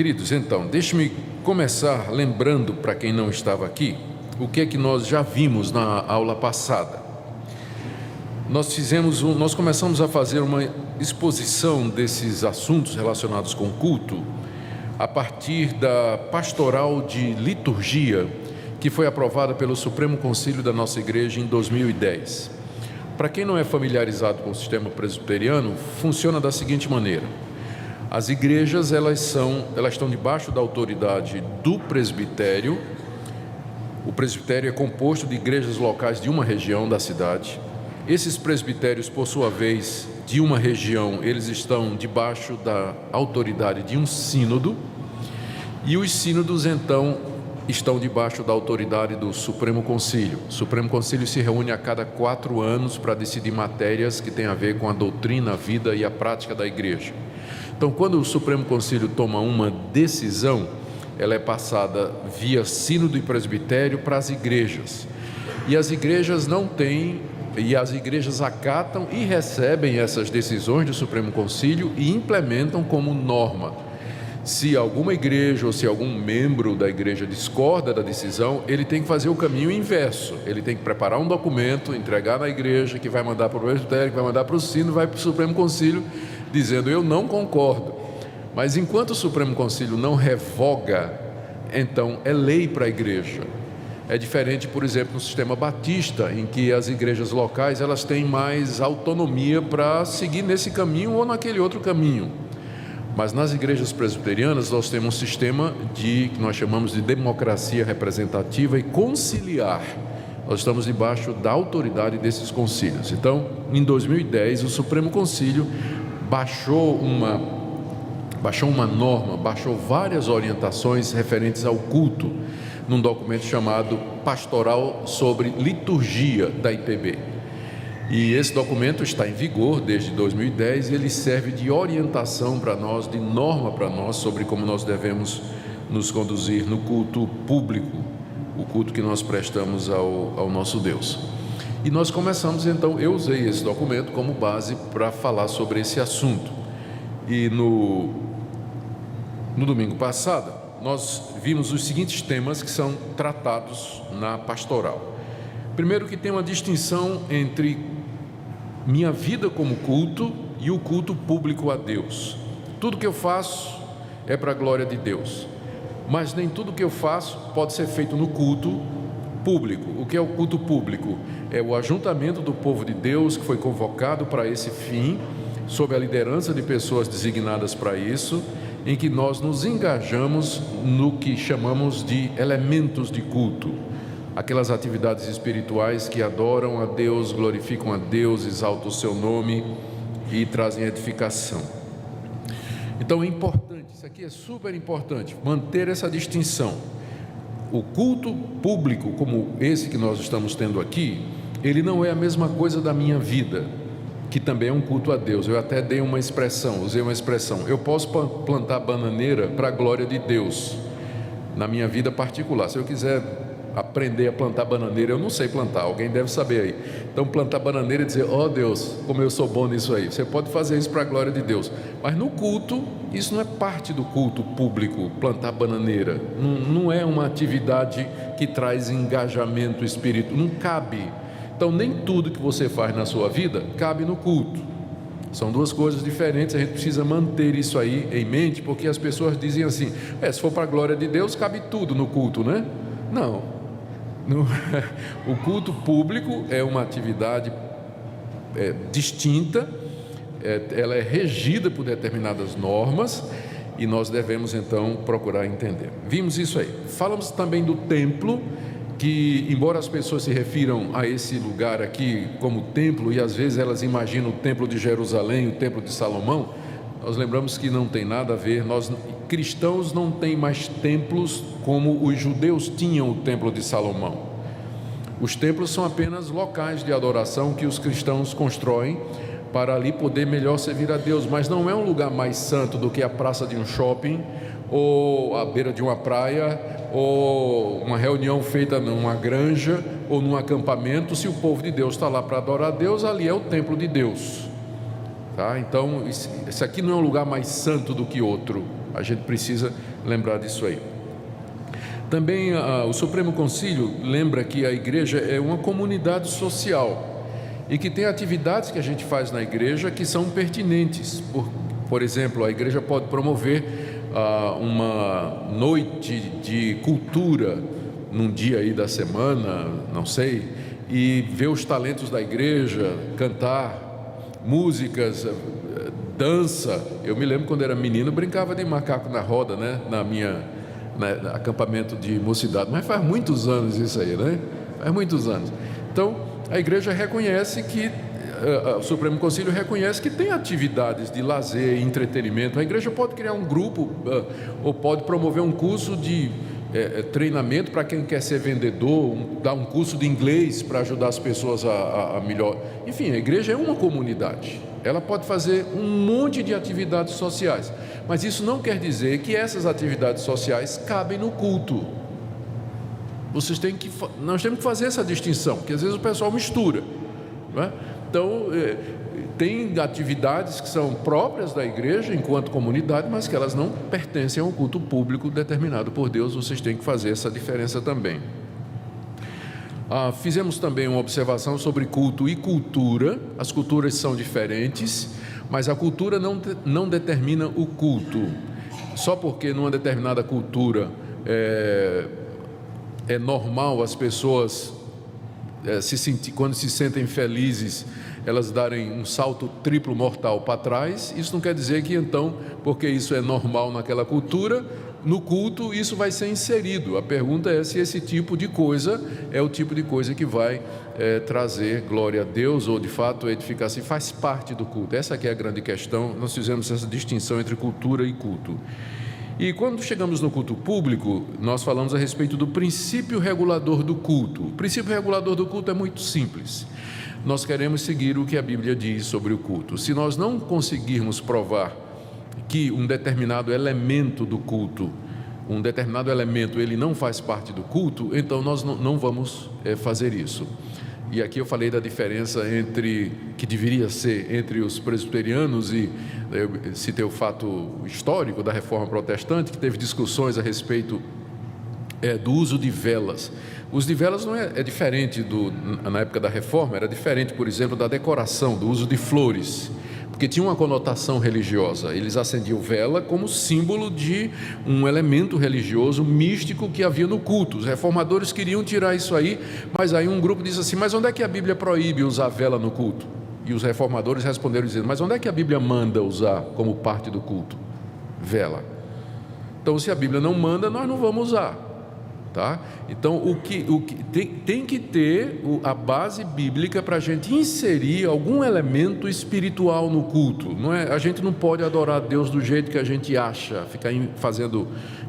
Queridos, então, deixe-me começar lembrando para quem não estava aqui, o que é que nós já vimos na aula passada. Nós começamos a fazer uma exposição desses assuntos relacionados com culto a partir da pastoral de liturgia que foi aprovada pelo Supremo Concílio da nossa igreja em 2010. Para quem não é familiarizado com o sistema presbiteriano, funciona da seguinte maneira: as igrejas elas estão debaixo da autoridade do presbitério. O presbitério é composto de igrejas locais de uma região da cidade. Esses presbitérios, por sua vez, de uma região, eles estão debaixo da autoridade de um sínodo, e os sínodos, então, estão debaixo da autoridade do Supremo Concílio. O Supremo Concílio se reúne a cada 4 anos para decidir matérias que têm a ver com a doutrina, a vida e a prática da igreja. Então, quando o Supremo Concílio toma uma decisão, ela é passada via sínodo e presbitério para as igrejas. E as igrejas as igrejas acatam e recebem essas decisões do Supremo Concílio e implementam como norma. Se alguma igreja ou se algum membro da igreja discorda da decisão, ele tem que fazer o caminho inverso. Ele tem que preparar um documento, entregar na igreja, que vai mandar para o presbitério, que vai mandar para o sínodo, vai para o Supremo Concílio, dizendo: eu não concordo. Mas enquanto o Supremo Concílio não revoga, então é lei para a igreja. É diferente, por exemplo, no sistema batista, em que as igrejas locais elas têm mais autonomia para seguir nesse caminho ou naquele outro caminho. Mas nas igrejas presbiterianas nós temos um sistema que nós chamamos de democracia representativa e conciliar. Nós estamos debaixo da autoridade desses concílios. Então, em 2010, o Supremo Concílio baixou várias orientações referentes ao culto, num documento chamado Pastoral sobre Liturgia da IPB. E esse documento está em vigor desde 2010 e ele serve de orientação para nós, de norma para nós, sobre como nós devemos nos conduzir no culto público, o culto que nós prestamos ao nosso Deus. E nós começamos, então, eu usei esse documento como base para falar sobre esse assunto. E no domingo passado, nós vimos os seguintes temas que são tratados na pastoral. Primeiro, que tem uma distinção entre minha vida como culto e o culto público a Deus. Tudo que eu faço é para a glória de Deus, mas nem tudo que eu faço pode ser feito no culto público. O que é o culto público? É o ajuntamento do povo de Deus que foi convocado para esse fim, sob a liderança de pessoas designadas para isso, em que nós nos engajamos no que chamamos de elementos de culto, aquelas atividades espirituais que adoram a Deus, glorificam a Deus, exaltam o seu nome e trazem edificação. Então é importante, isso aqui é super importante, manter essa distinção. O culto público, como esse que nós estamos tendo aqui, ele não é a mesma coisa da minha vida, que também é um culto a Deus. Eu até usei uma expressão, eu posso plantar bananeira para a glória de Deus, na minha vida particular. Se eu quiser aprender a plantar bananeira, eu não sei plantar, alguém deve saber aí. Então plantar bananeira e dizer: ó Deus, como eu sou bom nisso aí. Você pode fazer isso para a glória de Deus, mas no culto, isso não é parte do culto público. Plantar bananeira não é uma atividade que traz engajamento espiritual, não cabe. Então nem tudo que você faz na sua vida cabe no culto. São duas coisas diferentes, a gente precisa manter isso aí em mente, porque as pessoas dizem assim: se for para a glória de Deus, cabe tudo no culto, né? Não. O culto público é uma atividade distinta, ela é regida por determinadas normas e nós devemos então procurar entender. Vimos isso aí. Falamos também do templo, que embora as pessoas se refiram a esse lugar aqui como templo, e às vezes elas imaginam o templo de Jerusalém, o templo de Salomão, nós lembramos que não tem nada a ver. Nós cristãos não tem mais templos como os judeus tinham o templo de Salomão. Os templos são apenas locais de adoração que os cristãos constroem para ali poder melhor servir a Deus, mas não é um lugar mais santo do que a praça de um shopping, ou a beira de uma praia, ou uma reunião feita numa granja ou num acampamento. Se o povo de Deus está lá para adorar a Deus, ali é o templo de Deus. Tá? Então, esse aqui não é um lugar mais santo do que outro. A gente precisa lembrar disso aí. Também o Supremo Concílio lembra que a igreja é uma comunidade social e que tem atividades que a gente faz na igreja que são pertinentes. Por exemplo, a igreja pode promover uma noite de cultura num dia aí da semana, não sei, e ver os talentos da igreja, cantar músicas, dança. Eu me lembro quando era menino, brincava de macaco na roda, né? Acampamento de mocidade, mas faz muitos anos isso aí, né? Faz muitos anos. Então, a igreja reconhece que, o Supremo Concílio reconhece que tem atividades de lazer e entretenimento. A igreja pode criar um grupo ou pode promover um curso de treinamento para quem quer ser vendedor, dar um curso de inglês para ajudar as pessoas a melhor. Enfim, a igreja é uma comunidade. Ela pode fazer um monte de atividades sociais, mas isso não quer dizer que essas atividades sociais cabem no culto. Nós temos que fazer essa distinção, porque às vezes o pessoal mistura, não é? Então, tem atividades que são próprias da igreja enquanto comunidade, mas que elas não pertencem a um culto público determinado por Deus. Vocês têm que fazer essa diferença também. Fizemos também uma observação sobre culto e cultura. As culturas são diferentes, mas a cultura não determina o culto. Só porque numa determinada cultura é normal as pessoas quando se sentem felizes, elas darem um salto triplo mortal para trás. Isso não quer dizer que então, porque isso é normal naquela cultura, no culto isso vai ser inserido. A pergunta é se esse tipo de coisa é o tipo de coisa que vai trazer glória a Deus, ou de fato edificar, se faz parte do culto. Essa aqui é a grande questão. Nós fizemos essa distinção entre cultura e culto. E quando chegamos no culto público, nós falamos a respeito do princípio regulador do culto. O princípio regulador do culto é muito simples. Nós queremos seguir o que a Bíblia diz sobre o culto. Se nós não conseguirmos provar que um determinado elemento do culto, ele não faz parte do culto, então nós não vamos fazer isso. E aqui eu falei da diferença que deveria ser entre os presbiterianos, e eu citei o fato histórico da Reforma Protestante, que teve discussões a respeito do uso de velas. O uso de velas não é diferente na época da Reforma, era diferente, por exemplo, da decoração, do uso de flores, porque tinha uma conotação religiosa. Eles acendiam vela como símbolo de um elemento religioso místico que havia no culto. Os reformadores queriam tirar isso aí, mas aí um grupo disse assim: mas onde é que a Bíblia proíbe usar vela no culto? E os reformadores responderam dizendo: mas onde é que a Bíblia manda usar como parte do culto? Vela. Então, se a Bíblia não manda, nós não vamos usar. Tá? Então, tem que ter a base bíblica para a gente inserir algum elemento espiritual no culto. Não é? A gente não pode adorar a Deus do jeito que a gente acha, ficar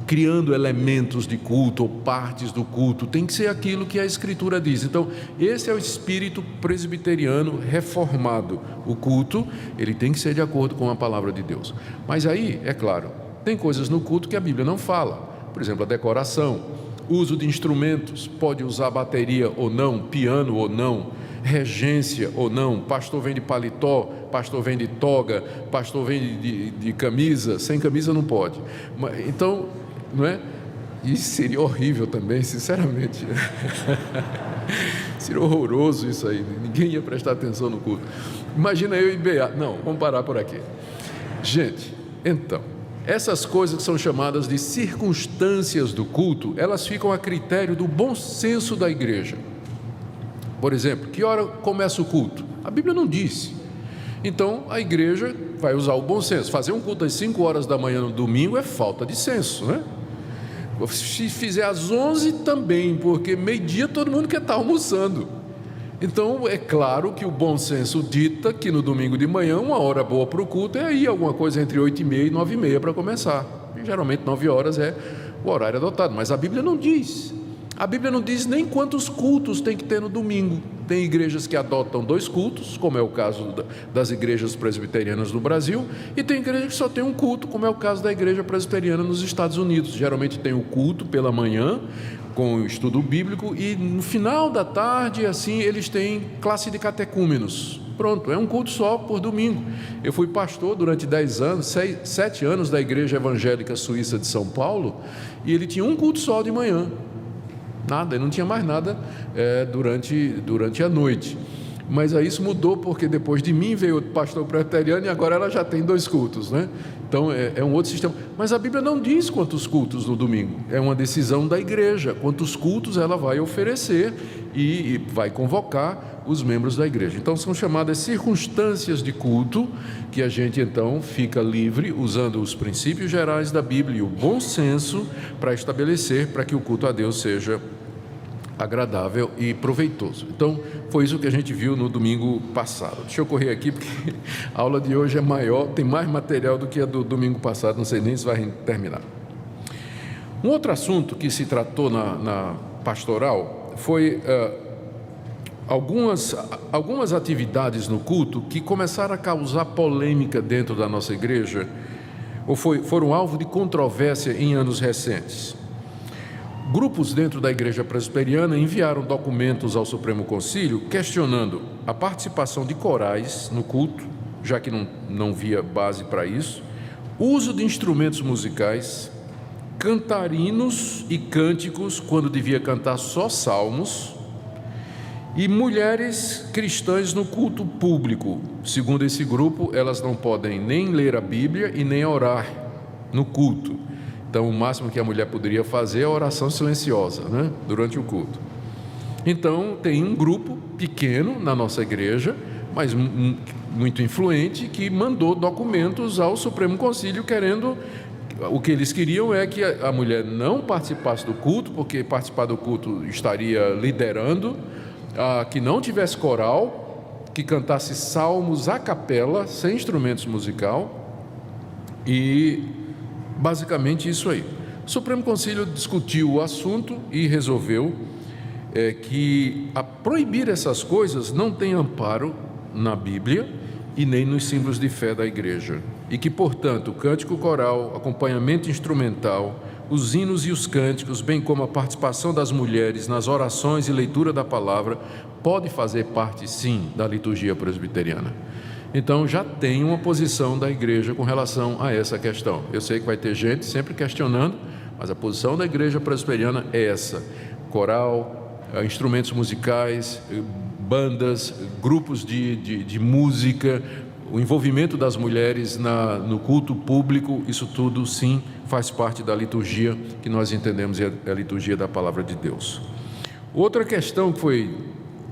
criando elementos de culto ou partes do culto. Tem que ser aquilo que a Escritura diz. Então, esse é o espírito presbiteriano reformado. O culto, ele tem que ser de acordo com a palavra de Deus. Mas aí, é claro, tem coisas no culto que a Bíblia não fala. Por exemplo, a decoração, uso de instrumentos, pode usar bateria ou não, piano ou não, regência ou não, pastor vem de paletó, pastor vem de toga, pastor vem de camisa, sem camisa não pode. Então, não é? Isso seria horrível também, sinceramente. Seria horroroso isso aí, ninguém ia prestar atenção no culto. Imagina eu e Beato. Não, vamos parar por aqui. Gente, então, essas coisas que são chamadas de circunstâncias do culto, elas ficam a critério do bom senso da igreja. Por exemplo, que hora começa o culto? A Bíblia não disse. Então, a igreja vai usar o bom senso. Fazer um culto às 5 horas da manhã no domingo é falta de senso, né? Se fizer às 11 também, porque meio-dia todo mundo quer estar almoçando. Então, é claro que o bom senso dita que no domingo de manhã, uma hora boa para o culto é aí alguma coisa entre 8h30 e 9h30 para começar. E, geralmente 9 horas é o horário adotado, mas a Bíblia não diz. A Bíblia não diz nem quantos cultos tem que ter no domingo. Tem igrejas que adotam 2 cultos, como é o caso das igrejas presbiterianas no Brasil, e tem igrejas que só tem um culto, como é o caso da igreja presbiteriana nos Estados Unidos. Geralmente tem o culto pela manhã, com o estudo bíblico, e no final da tarde, assim, eles têm classe de catecúmenos. Pronto, é um culto só por domingo. Eu fui pastor durante 7 anos da Igreja Evangélica Suíça de São Paulo, e ele tinha um culto só de manhã. Nada, ele não tinha mais nada durante a noite. Mas aí isso mudou, porque depois de mim veio outro pastor presbiteriano, e agora ela já tem 2 cultos, né? Então é um outro sistema. Mas a Bíblia não diz quantos cultos no domingo, é uma decisão da igreja, quantos cultos ela vai oferecer e vai convocar os membros da igreja. Então são chamadas circunstâncias de culto, que a gente então fica livre, usando os princípios gerais da Bíblia e o bom senso para estabelecer, para que o culto a Deus seja agradável e proveitoso. Então, foi isso que a gente viu no domingo passado. Deixa eu correr aqui, porque a aula de hoje é maior, tem mais material do que a do domingo passado, não sei nem se vai terminar. Um outro assunto que se tratou na pastoral foi algumas atividades no culto que começaram a causar polêmica dentro da nossa igreja, ou foram alvo de controvérsia em anos recentes. Grupos dentro da igreja presbiteriana enviaram documentos ao Supremo Concílio questionando a participação de corais no culto, já que não via base para isso, uso de instrumentos musicais, cantarinos e cânticos quando devia cantar só salmos, e mulheres cristãs no culto público. Segundo esse grupo, elas não podem nem ler a Bíblia e nem orar no culto. Então, o máximo que a mulher poderia fazer é a oração silenciosa, né, durante o culto. Então, tem um grupo pequeno na nossa igreja, mas muito influente, que mandou documentos ao Supremo Concílio querendo... O que eles queriam é que a mulher não participasse do culto, porque participar do culto estaria liderando, que não tivesse coral, que cantasse salmos a capela, sem instrumentos musical, e... basicamente isso aí. O Supremo Concílio discutiu o assunto e resolveu que a proibir essas coisas não tem amparo na Bíblia e nem nos símbolos de fé da igreja. E que, portanto, o cântico coral, acompanhamento instrumental, os hinos e os cânticos, bem como a participação das mulheres nas orações e leitura da palavra, pode fazer parte, sim, da liturgia presbiteriana. Então, já tem uma posição da igreja com relação a essa questão. Eu sei que vai ter gente sempre questionando, mas a posição da igreja presbiteriana é essa: coral, instrumentos musicais, bandas, grupos de música, o envolvimento das mulheres no culto público, isso tudo, sim, faz parte da liturgia que nós entendemos, é a liturgia da palavra de Deus. Outra questão que foi...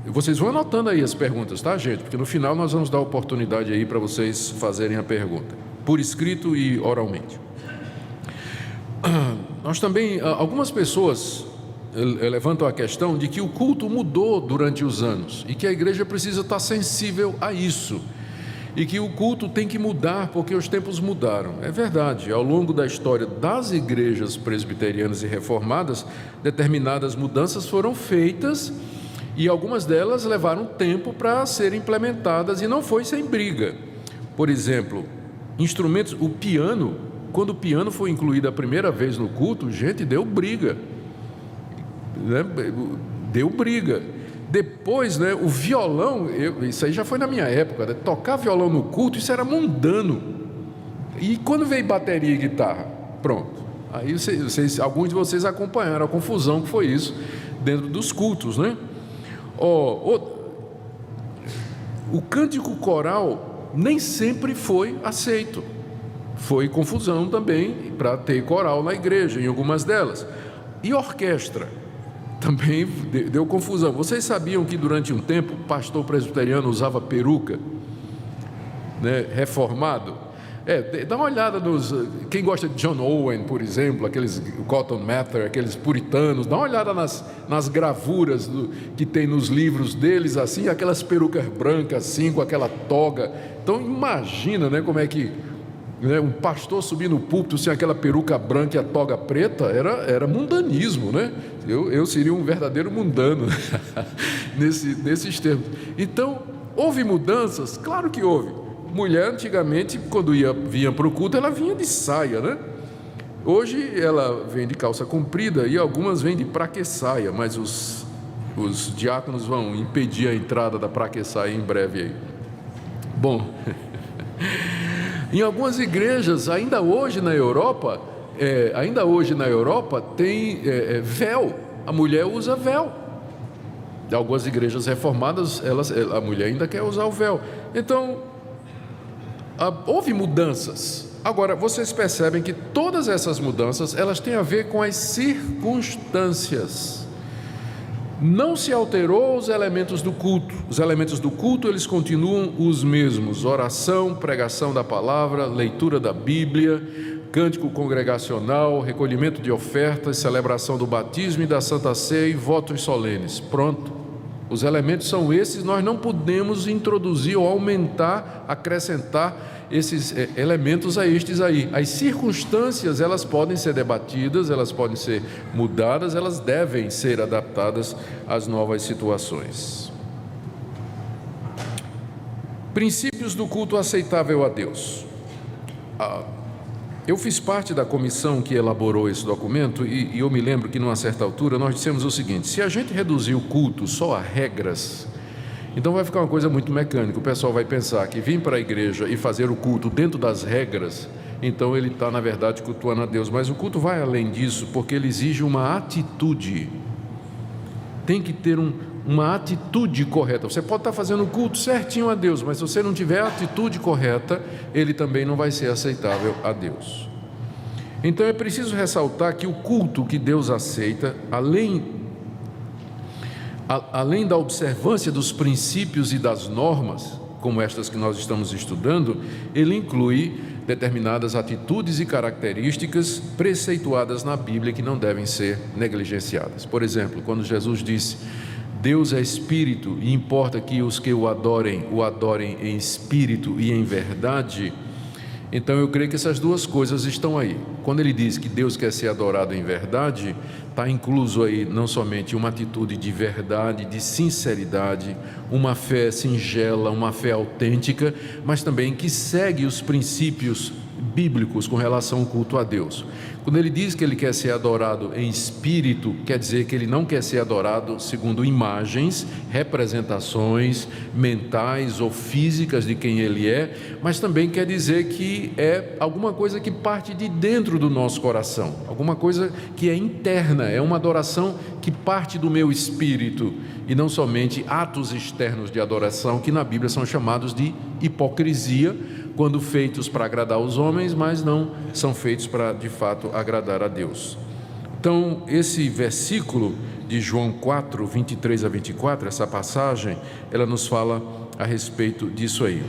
Vocês vão anotando aí as perguntas, tá, gente? Porque no final nós vamos dar oportunidade aí para vocês fazerem a pergunta, por escrito e oralmente. Nós também, algumas pessoas levantam a questão de que o culto mudou durante os anos e que a igreja precisa estar sensível a isso, e que o culto tem que mudar porque os tempos mudaram. É verdade, ao longo da história das igrejas presbiterianas e reformadas, determinadas mudanças foram feitas, e algumas delas levaram tempo para serem implementadas, e não foi sem briga. Por exemplo, instrumentos, o piano, quando o piano foi incluído a primeira vez no culto, gente, deu briga, né? Deu briga. Depois, né, o violão, isso aí já foi na minha época, né? Tocar violão no culto, isso era mundano. E quando veio bateria e guitarra, pronto. Aí alguns de vocês acompanharam a confusão que foi isso dentro dos cultos, né? O cântico coral nem sempre foi aceito. Foi confusão também para ter coral na igreja, em algumas delas. E orquestra também deu confusão. Vocês sabiam que durante um tempo o pastor presbiteriano usava peruca, né, reformado? Dá uma olhada quem gosta de John Owen, por exemplo, aqueles Cotton Mather, aqueles puritanos, dá uma olhada nas gravuras que tem nos livros deles, assim, aquelas perucas brancas assim, com aquela toga. Então imagina, né, como é que né? Um pastor subir no púlpito sem aquela peruca branca e a toga preta era mundanismo, né? Eu seria um verdadeiro mundano nesses termos. Então, houve mudanças? Claro que houve. Mulher, antigamente, quando vinha para o culto, ela vinha de saia, né? Hoje ela vem de calça comprida e algumas vêm de praque-saia, mas os diáconos vão impedir a entrada da praque-saia em breve aí. Bom, em algumas igrejas, ainda hoje na Europa tem véu, a mulher usa véu. Em algumas igrejas reformadas, a mulher ainda quer usar o véu. Então, houve mudanças. Agora, vocês percebem que todas essas mudanças, elas têm a ver com as circunstâncias. Não se alterou os elementos do culto. Os elementos do culto, eles continuam os mesmos: oração, pregação da palavra, leitura da Bíblia, cântico congregacional, recolhimento de ofertas, celebração do batismo e da Santa Ceia e votos solenes. Pronto. Os elementos são esses, nós não podemos introduzir ou aumentar, acrescentar esses elementos a estes aí. As circunstâncias, elas podem ser debatidas, elas podem ser mudadas, elas devem ser adaptadas às novas situações. Princípios do culto aceitável a Deus. Eu fiz parte da comissão que elaborou esse documento e eu me lembro que numa certa altura nós dissemos o seguinte: se a gente reduzir o culto só a regras, então vai ficar uma coisa muito mecânica. O pessoal vai pensar que vir para a igreja e fazer o culto dentro das regras, então ele está na verdade cultuando a Deus. Mas o culto vai além disso, porque ele exige uma atitude. Tem que ter uma atitude correta. Você pode estar fazendo o culto certinho a Deus, mas se você não tiver a atitude correta, ele também não vai ser aceitável a Deus. Então é preciso ressaltar que o culto que Deus aceita, além da observância dos princípios e das normas, como estas que nós estamos estudando, ele inclui determinadas atitudes e características preceituadas na Bíblia que não devem ser negligenciadas. Por exemplo, quando Jesus disse: Deus é espírito e importa que os que o adorem em espírito e em verdade. Então eu creio que essas duas coisas estão aí. Quando ele diz que Deus quer ser adorado em verdade, está incluso aí não somente uma atitude de verdade, de sinceridade, uma fé singela, uma fé autêntica, mas também que segue os princípios bíblicos com relação ao culto a Deus. Quando ele diz que ele quer ser adorado em espírito, quer dizer que ele não quer ser adorado segundo imagens, representações mentais ou físicas de quem ele é, mas também quer dizer que é alguma coisa que parte de dentro do nosso coração, alguma coisa que é interna, é uma adoração que parte do meu espírito, e não somente atos externos de adoração, que na Bíblia são chamados de hipocrisia, quando feitos para agradar os homens, mas não são feitos para, de fato, agradar a Deus. Então, esse versículo de João 4, 23 a 24, essa passagem, ela nos fala a respeito disso aí.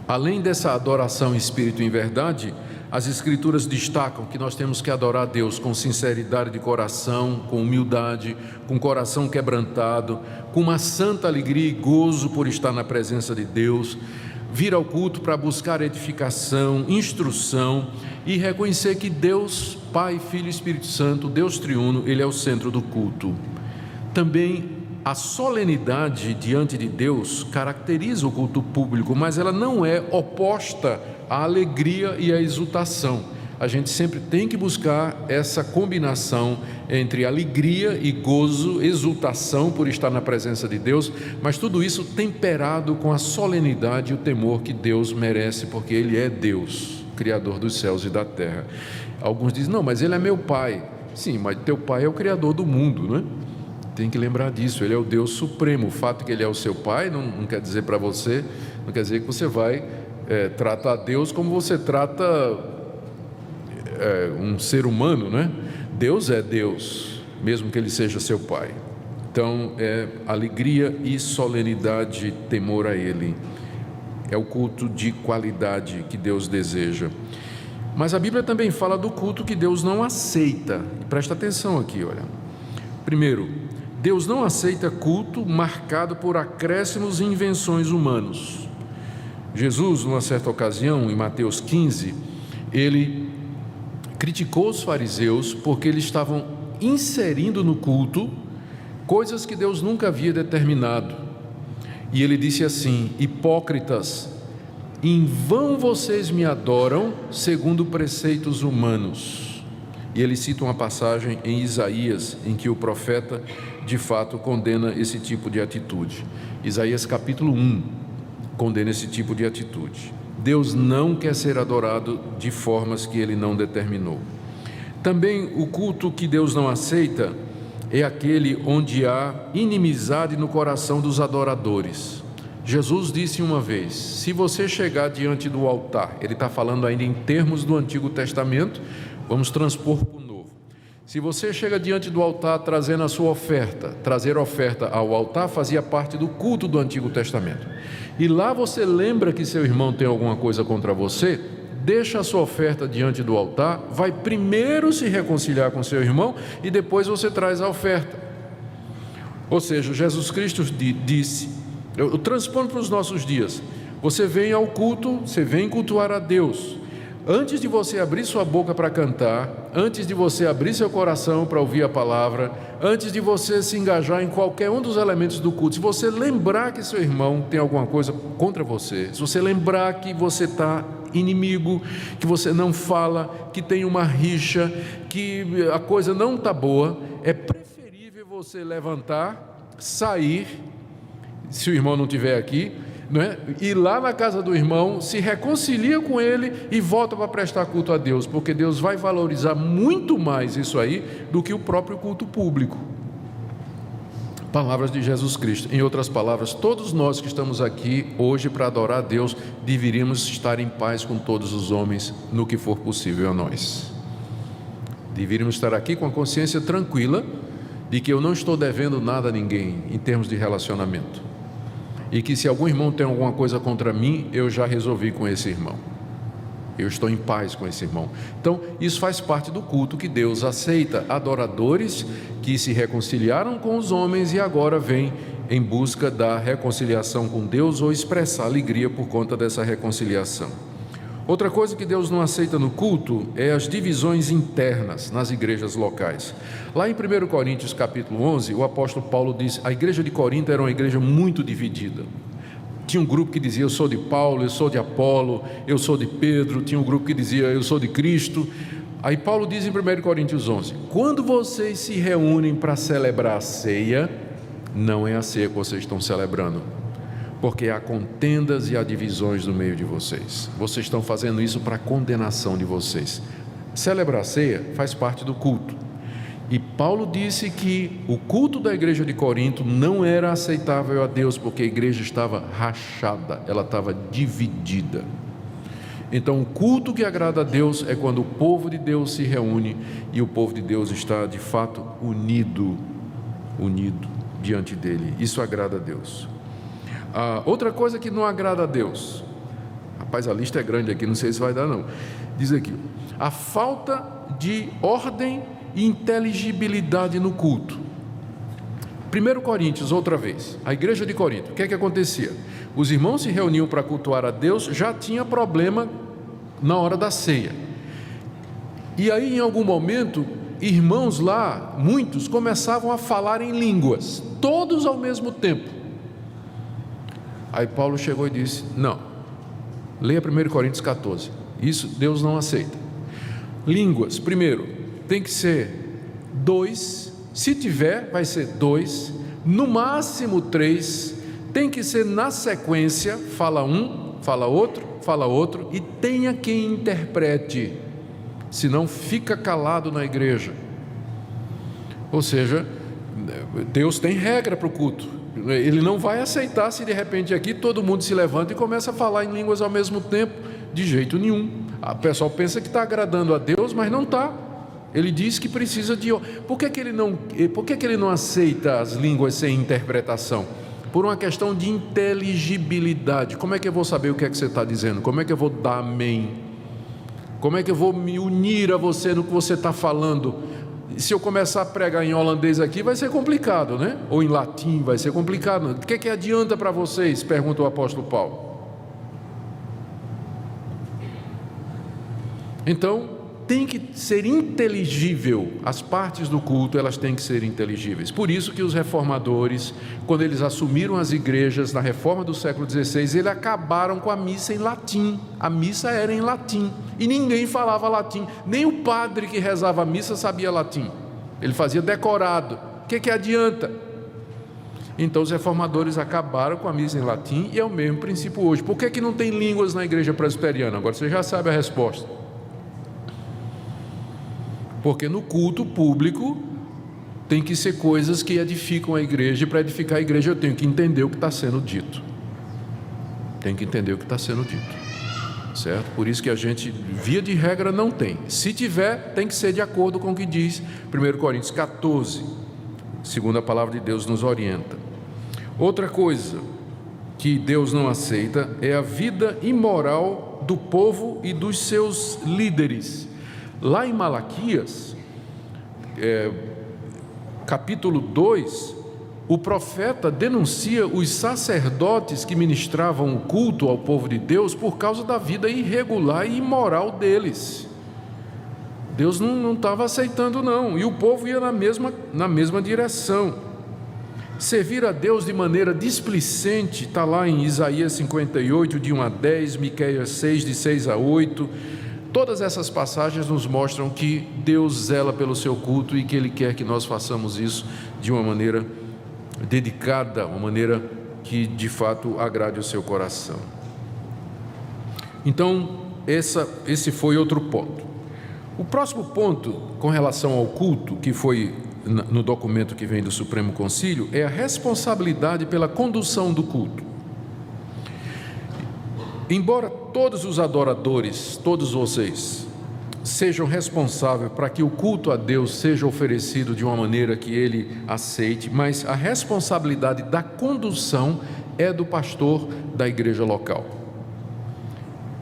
Além dessa adoração em espírito e em verdade, as Escrituras destacam que nós temos que adorar a Deus com sinceridade de coração, com humildade, com coração quebrantado, com uma santa alegria e gozo por estar na presença de Deus, vir ao culto para buscar edificação, instrução e reconhecer que Deus, Pai, Filho e Espírito Santo, Deus triuno, Ele é o centro do culto. Também a solenidade diante de Deus caracteriza o culto público, mas ela não é oposta à alegria e à exultação. A gente sempre tem que buscar essa combinação entre alegria e gozo, exultação por estar na presença de Deus, mas tudo isso temperado com a solenidade e o temor que Deus merece, porque Ele é Deus, Criador dos céus e da terra. Alguns dizem: não, mas Ele é meu Pai. Sim, mas teu Pai é o Criador do mundo, não é? Tem que lembrar disso, Ele é o Deus supremo. O fato de que Ele é o seu Pai não quer dizer para você, não quer dizer que você vai tratar Deus como você trata um ser humano, né? Deus é Deus, mesmo que Ele seja seu Pai. Então é alegria e solenidade, temor a Ele. É o culto de qualidade que Deus deseja. Mas a Bíblia também fala do culto que Deus não aceita. Presta atenção aqui, olha. Primeiro, Deus não aceita culto marcado por acréscimos e invenções humanos. Jesus, numa certa ocasião, em Mateus 15, ele criticou os fariseus porque eles estavam inserindo no culto coisas que Deus nunca havia determinado. E ele disse assim: hipócritas, em vão vocês me adoram segundo preceitos humanos. E ele cita uma passagem em Isaías em que o profeta de fato condena esse tipo de atitude. Isaías capítulo 1 condena esse tipo de atitude. Deus não quer ser adorado de formas que ele não determinou. Também o culto que Deus não aceita é aquele onde há inimizade no coração dos adoradores. Jesus disse uma vez: se você chegar diante do altar, ele está falando ainda em termos do Antigo Testamento, vamos transpor para o Novo. Se você chega diante do altar trazendo a sua oferta, trazer oferta ao altar fazia parte do culto do Antigo Testamento. E lá você lembra que seu irmão tem alguma coisa contra você, deixa a sua oferta diante do altar, vai primeiro se reconciliar com seu irmão e depois você traz a oferta. Ou seja, Jesus Cristo disse, eu transpondo para os nossos dias, você vem ao culto, você vem cultuar a Deus. Antes de você abrir sua boca para cantar, antes de você abrir seu coração para ouvir a palavra, antes de você se engajar em qualquer um dos elementos do culto, se você lembrar que seu irmão tem alguma coisa contra você, se você lembrar que você está inimigo, que você não fala, que tem uma rixa, que a coisa não está boa, é preferível você levantar, sair, se o irmão não estiver aqui, não é? Ir lá na casa do irmão, se reconcilia com ele e volta para prestar culto a Deus, porque Deus vai valorizar muito mais isso aí do que o próprio culto público. Palavras de Jesus Cristo. Em outras palavras, todos nós que estamos aqui hoje para adorar a Deus, deveríamos estar em paz com todos os homens no que for possível a nós. Deveríamos estar aqui com a consciência tranquila de que eu não estou devendo nada a ninguém em termos de relacionamento. E que se algum irmão tem alguma coisa contra mim, eu já resolvi com esse irmão. Eu estou em paz com esse irmão. Então, isso faz parte do culto que Deus aceita. Adoradores que se reconciliaram com os homens e agora vêm em busca da reconciliação com Deus ou expressar alegria por conta dessa reconciliação. Outra coisa que Deus não aceita no culto é as divisões internas nas igrejas locais. Lá em 1 Coríntios capítulo 11, o apóstolo Paulo diz: a igreja de Corinto era uma igreja muito dividida. Tinha um grupo que dizia: eu sou de Paulo, eu sou de Apolo, eu sou de Pedro. Tinha um grupo que dizia: eu sou de Cristo. Aí Paulo diz em 1 Coríntios 11: quando vocês se reúnem para celebrar a ceia, não é a ceia que vocês estão celebrando, porque há contendas e há divisões no meio de vocês. Vocês estão fazendo isso para a condenação de vocês. Celebrar a ceia faz parte do culto. E Paulo disse que o culto da igreja de Corinto não era aceitável a Deus, porque a igreja estava rachada, ela estava dividida. Então, o culto que agrada a Deus é quando o povo de Deus se reúne e o povo de Deus está de fato unido diante dele. Isso agrada a Deus. Outra coisa que não agrada a Deus, rapaz, a lista é grande aqui, não sei se vai dar não. Diz aqui: a falta de ordem e inteligibilidade no culto. 1 Coríntios, outra vez, a igreja de Corinto, o que é que acontecia? Os irmãos se reuniam para cultuar a Deus, já tinha problema na hora da ceia. E aí, em algum momento, irmãos lá, muitos, começavam a falar em línguas, todos ao mesmo tempo. Aí Paulo chegou e disse: não, leia 1 Coríntios 14, isso Deus não aceita. Línguas, primeiro, tem que ser 2, se tiver, vai ser 2, no máximo 3, tem que ser na sequência, fala um, fala outro, e tenha quem interprete, senão fica calado na igreja. Ou seja, Deus tem regra para o culto. Ele não vai aceitar se de repente aqui todo mundo se levanta e começa a falar em línguas ao mesmo tempo, de jeito nenhum. O pessoal pensa que está agradando a Deus, mas não está. Ele diz que precisa de... Por que ele não aceita as línguas sem interpretação? Por uma questão de inteligibilidade. Como é que eu vou saber o que é que você está dizendo? Como é que eu vou dar amém? Como é que eu vou me unir a você no que você está falando? Se eu começar a pregar em holandês aqui, vai ser complicado, né? Ou em latim, vai ser complicado. O que é que adianta para vocês? Pergunta o apóstolo Paulo. Então, tem que ser inteligível, as partes do culto, elas têm que ser inteligíveis. Por isso que os reformadores, quando eles assumiram as igrejas na reforma do século XVI, eles acabaram com a missa em latim. A missa era em latim, e ninguém falava latim, nem o padre que rezava a missa sabia latim, ele fazia decorado. O que adianta? Então os reformadores acabaram com a missa em latim, e é o mesmo princípio hoje. Por que não tem línguas na igreja presbiteriana? Agora você já sabe a resposta. Porque no culto público tem que ser coisas que edificam a igreja, e para edificar a igreja eu tenho que entender o que está sendo dito. Tem que entender o que está sendo dito, certo? Por isso que a gente, via de regra, não tem. Se tiver, tem que ser de acordo com o que diz 1 Coríntios 14, segundo a palavra de Deus nos orienta. Outra coisa que Deus não aceita é a vida imoral do povo e dos seus líderes. Lá em Malaquias, capítulo 2, o profeta denuncia os sacerdotes que ministravam o culto ao povo de Deus por causa da vida irregular e imoral deles. Deus não estava aceitando não, e o povo ia na mesma direção. Servir a Deus de maneira displicente, está lá em Isaías 58, de 1 a 10, Miqueias 6, de 6 a 8... Todas essas passagens nos mostram que Deus zela pelo seu culto e que Ele quer que nós façamos isso de uma maneira dedicada, uma maneira que de fato agrade o seu coração. Então, esse foi outro ponto. O próximo ponto com relação ao culto, que foi no documento que vem do Supremo Concílio, é a responsabilidade pela condução do culto. Embora todos os adoradores, todos vocês, sejam responsáveis para que o culto a Deus seja oferecido de uma maneira que Ele aceite, mas a responsabilidade da condução é do pastor da igreja local,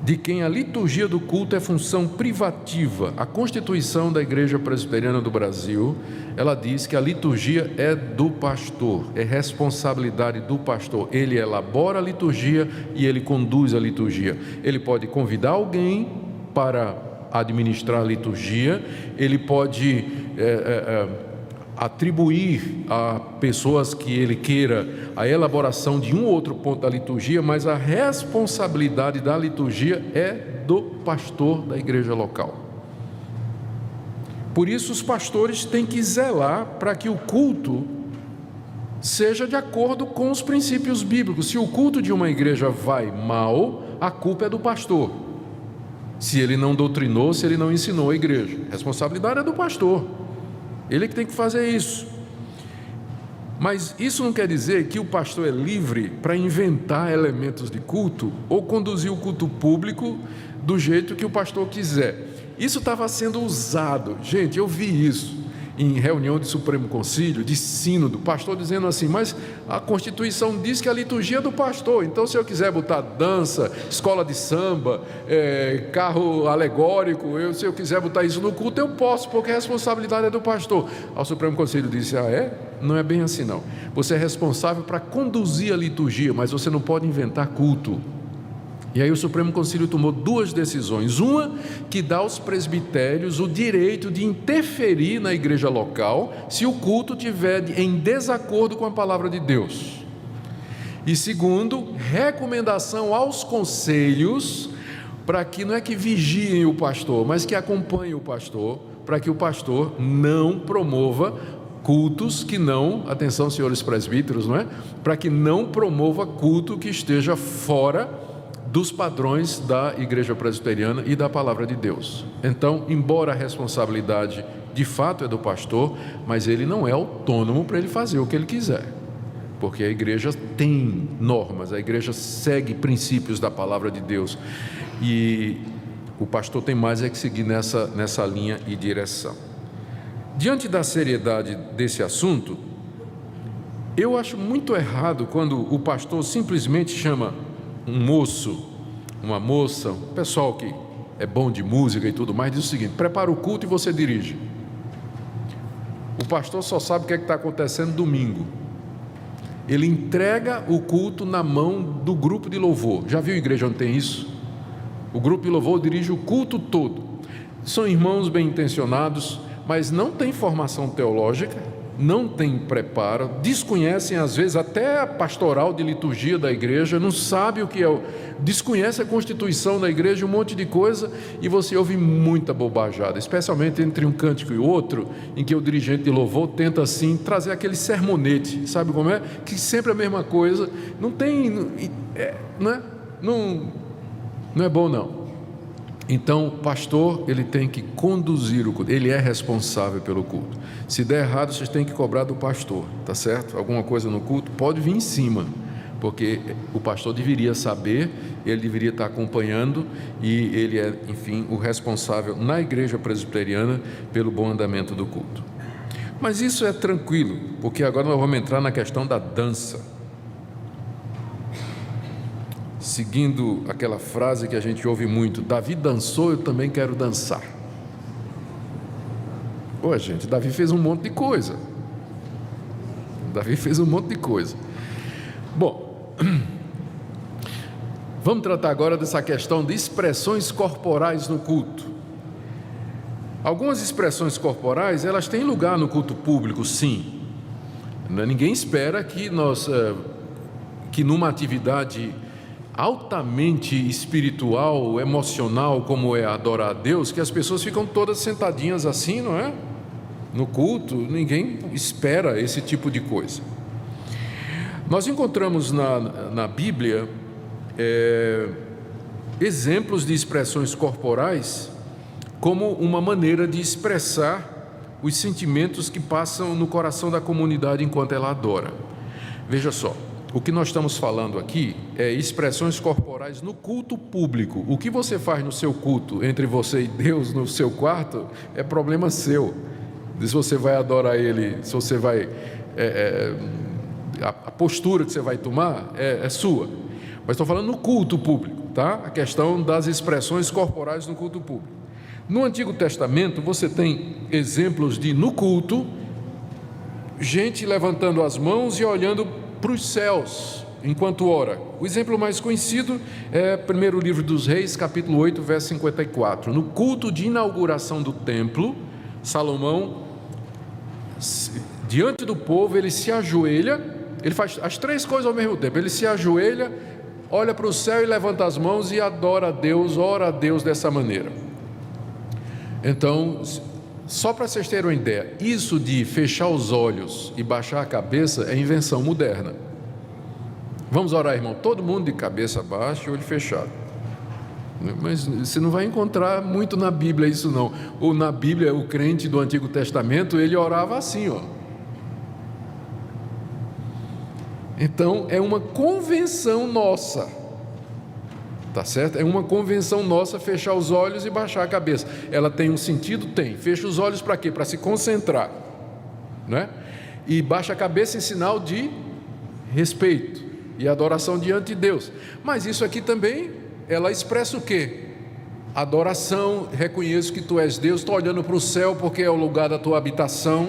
de quem a liturgia do culto é função privativa. A Constituição da Igreja Presbiteriana do Brasil, ela diz que a liturgia é do pastor, é responsabilidade do pastor. Ele elabora a liturgia e ele conduz a liturgia. Ele pode convidar alguém para administrar a liturgia, ele pode atribuir a pessoas que ele queira a elaboração de um ou outro ponto da liturgia, mas a responsabilidade da liturgia é do pastor da igreja local. Por isso os pastores têm que zelar para que o culto seja de acordo com os princípios bíblicos. Se o culto de uma igreja vai mal, a culpa é do pastor. Se ele não doutrinou, se ele não ensinou a igreja, a responsabilidade é do pastor. Ele que tem que fazer isso. Mas isso não quer dizer que o pastor é livre para inventar elementos de culto ou conduzir o culto público do jeito que o pastor quiser. Isso estava sendo usado. Gente, eu vi isso em reunião de Supremo Concílio, de sínodo, pastor dizendo assim: mas a Constituição diz que a liturgia é do pastor, então se eu quiser botar dança, escola de samba, carro alegórico, se eu quiser botar isso no culto, eu posso, porque a responsabilidade é do pastor. Ao Supremo Concílio disse: não é bem assim não, você é responsável para conduzir a liturgia, mas você não pode inventar culto. E aí o Supremo Concílio tomou duas decisões. Uma, que dá aos presbitérios o direito de interferir na igreja local se o culto estiver em desacordo com a palavra de Deus. E segundo, recomendação aos conselhos para que não é que vigiem o pastor, mas que acompanhem o pastor, para que o pastor não promova cultos que não, atenção senhores presbíteros, não é? Para que não promova culto que esteja fora dos padrões da igreja presbiteriana e da palavra de Deus. Então, embora a responsabilidade de fato é do pastor, mas ele não é autônomo para ele fazer o que ele quiser, porque a igreja tem normas, a igreja segue princípios da palavra de Deus, e o pastor tem mais é que seguir nessa linha e direção. Diante da seriedade desse assunto, eu acho muito errado quando o pastor simplesmente chama um moço, uma moça, um pessoal que é bom de música e tudo mais, diz o seguinte: prepara o culto e você dirige. O pastor só sabe o que está acontecendo domingo. Ele entrega o culto na mão do grupo de louvor. Já viu igreja onde tem isso? O grupo de louvor dirige o culto todo. são irmãos bem intencionados, mas não têm formação teológica, não têm preparo, desconhecem às vezes até a pastoral de liturgia da igreja, não sabe o que é, desconhece a constituição da igreja, um monte de coisa, e você ouve muita bobajada, especialmente entre um cântico e outro, em que o dirigente de louvor tenta assim trazer aquele sermonete, sabe como é? Que sempre é a mesma coisa, não é bom não. Então, o pastor, ele tem que conduzir o culto, ele é responsável pelo culto. Se der errado, vocês têm que cobrar do pastor, tá certo? Alguma coisa no culto, pode vir em cima, porque o pastor deveria saber, ele deveria estar acompanhando, e ele é, enfim, o responsável na igreja presbiteriana pelo bom andamento do culto. Mas isso é tranquilo, porque agora nós vamos entrar na questão da dança. Seguindo aquela frase que a gente ouve muito, Davi dançou, eu também quero dançar. Pô, gente, Davi fez um monte de coisa. Bom, vamos tratar agora dessa questão de expressões corporais no culto. Algumas expressões corporais, elas têm lugar no culto público, sim. Ninguém espera que que numa atividade altamente espiritual, emocional, como é adorar a Deus, que as pessoas ficam todas sentadinhas assim, não é? No culto, ninguém espera esse tipo de coisa. Nós encontramos na Bíblia exemplos de expressões corporais como uma maneira de expressar os sentimentos que passam no coração da comunidade enquanto ela adora. Veja só. O que nós estamos falando aqui é expressões corporais no culto público. O que você faz no seu culto, entre você e Deus, no seu quarto, é problema seu. Se você vai adorar Ele, se você vai... a postura que você vai tomar é sua. Mas estou falando no culto público, tá? A questão das expressões corporais no culto público. No Antigo Testamento, você tem exemplos de, no culto, gente levantando as mãos e olhando para os céus enquanto ora. O exemplo mais conhecido é primeiro livro dos Reis, capítulo 8, verso 54. No culto de inauguração do templo, Salomão, diante do povo, ele se ajoelha, ele faz as três coisas ao mesmo tempo. Ele se ajoelha, olha para o céu e levanta as mãos e adora a Deus, ora a Deus dessa maneira. Então, só para vocês terem uma ideia, isso de fechar os olhos e baixar a cabeça é invenção moderna. Vamos orar, irmão, todo mundo de cabeça baixa e olho fechado. Mas você não vai encontrar muito na Bíblia isso não. Ou na Bíblia, o crente do Antigo Testamento, ele orava assim, ó. Então, é uma convenção nossa. Tá certo? É uma convenção nossa fechar os olhos e baixar a cabeça. Ela tem um sentido? Tem. Fecha os olhos para quê? Para se concentrar, né? E baixa a cabeça em sinal de respeito e adoração diante de Deus. Mas isso aqui também, ela expressa o quê? Adoração, reconheço que tu és Deus, estou olhando para o céu porque é o lugar da tua habitação.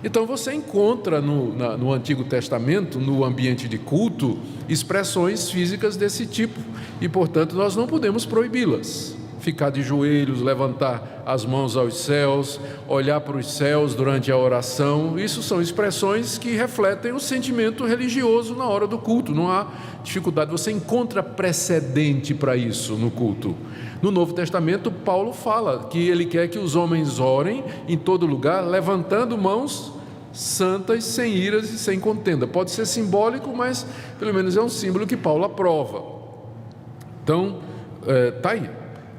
Então você encontra no Antigo Testamento, no ambiente de culto, expressões físicas desse tipo, e portanto nós não podemos proibi-las. Ficar de joelhos, levantar as mãos aos céus, olhar para os céus durante a oração, isso são expressões que refletem o sentimento religioso na hora do culto, não há dificuldade, você encontra precedente para isso no culto. No Novo Testamento, Paulo fala que ele quer que os homens orem em todo lugar, levantando mãos santas, sem iras e sem contenda. Pode ser simbólico, mas pelo menos é um símbolo que Paulo aprova. Então, está aí.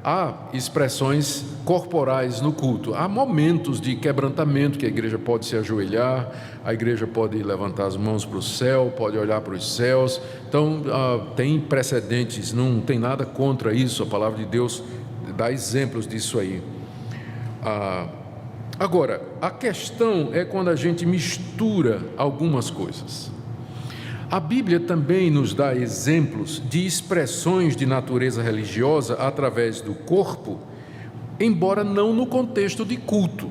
Há expressões corporais no culto, há momentos de quebrantamento que a igreja pode se ajoelhar, a igreja pode levantar as mãos para o céu, pode olhar para os céus. Então tem precedentes, não tem nada contra isso, a palavra de Deus dá exemplos disso aí. Agora, a questão é quando a gente mistura algumas coisas. A Bíblia também nos dá exemplos de expressões de natureza religiosa através do corpo, embora não no contexto de culto.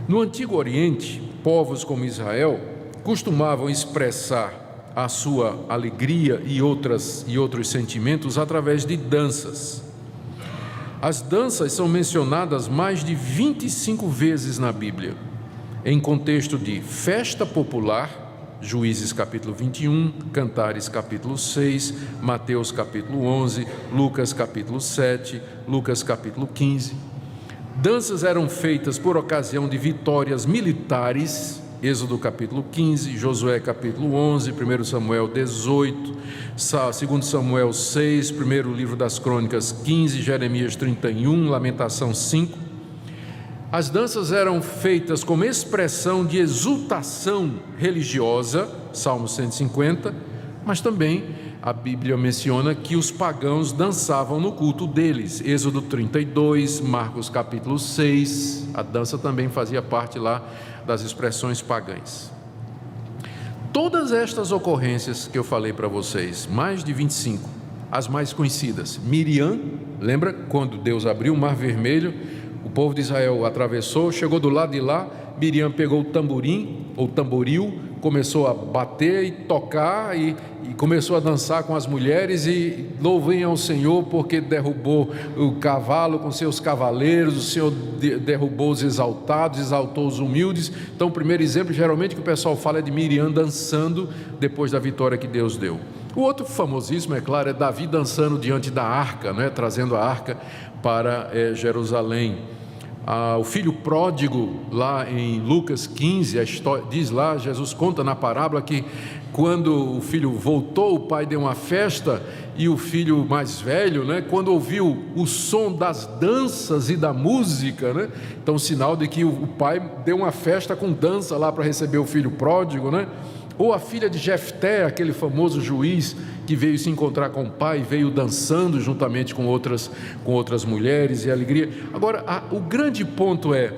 No Antigo Oriente, povos como Israel costumavam expressar a sua alegria e outros sentimentos através de danças. As danças são mencionadas mais de 25 vezes na Bíblia, em contexto de festa popular, Juízes capítulo 21, Cantares capítulo 6, Mateus capítulo 11, Lucas capítulo 7, Lucas capítulo 15. Danças eram feitas por ocasião de vitórias militares, Êxodo capítulo 15, Josué capítulo 11, 1 Samuel 18, 2 Samuel 6, 1 livro das Crônicas 15, Jeremias 31, Lamentação 5. As danças eram feitas como expressão de exultação religiosa, Salmo 150, mas também a Bíblia menciona que os pagãos dançavam no culto deles, Êxodo 32, Marcos capítulo 6, a dança também fazia parte lá das expressões pagãs. Todas estas ocorrências que eu falei para vocês, mais de 25, as mais conhecidas, Miriam, lembra quando Deus abriu o Mar Vermelho, o povo de Israel atravessou, chegou do lado de lá, Miriam pegou o tamborim, ou tamboril, começou a bater e tocar e começou a dançar com as mulheres e louvem ao Senhor porque derrubou o cavalo com seus cavaleiros, o Senhor derrubou os exaltados, exaltou os humildes. Então o primeiro exemplo geralmente que o pessoal fala é de Miriam dançando depois da vitória que Deus deu. O outro famosíssimo, é claro, é Davi dançando diante da arca, né? Trazendo a arca para Jerusalém. O filho pródigo, lá em Lucas 15, a história, diz lá, Jesus conta na parábola que quando o filho voltou, o pai deu uma festa e o filho mais velho, né, quando ouviu o som das danças e da música, né, então sinal de que o pai deu uma festa com dança lá para receber o filho pródigo, né? Ou a filha de Jefté, aquele famoso juiz que veio se encontrar com o pai, veio dançando juntamente com outras mulheres e alegria. Agora, o grande ponto é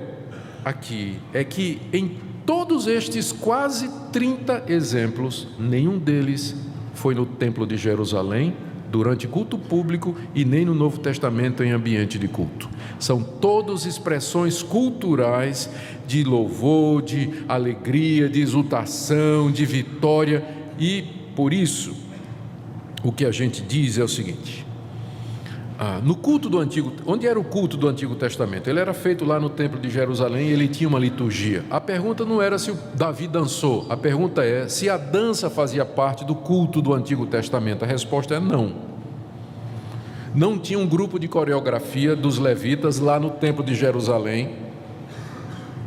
que em todos estes quase 30 exemplos, nenhum deles foi no Templo de Jerusalém, durante culto público e nem no Novo Testamento em ambiente de culto. São todas expressões culturais de louvor, de alegria, de exultação, de vitória, e por isso o que a gente diz é o seguinte: no culto do Antigo, onde era o culto do Antigo Testamento? Ele era feito lá no Templo de Jerusalém, ele tinha uma liturgia. A pergunta não era se o Davi dançou, a pergunta é se a dança fazia parte do culto do Antigo Testamento. A resposta é não. Não tinha um grupo de coreografia dos levitas lá no Templo de Jerusalém,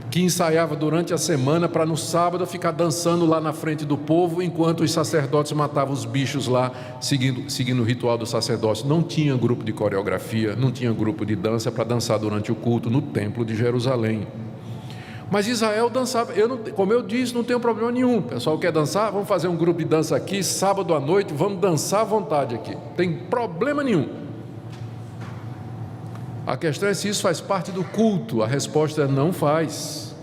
que ensaiava durante a semana para no sábado ficar dançando lá na frente do povo, enquanto os sacerdotes matavam os bichos lá, seguindo o ritual do sacerdócio. Não tinha grupo de coreografia, não tinha grupo de dança para dançar durante o culto no Templo de Jerusalém. Mas Israel dançava. Como eu disse, não tenho problema nenhum. O pessoal quer dançar? Vamos fazer um grupo de dança aqui, sábado à noite, vamos dançar à vontade aqui. Não tem problema nenhum. A questão é se isso faz parte do culto. A resposta é não faz.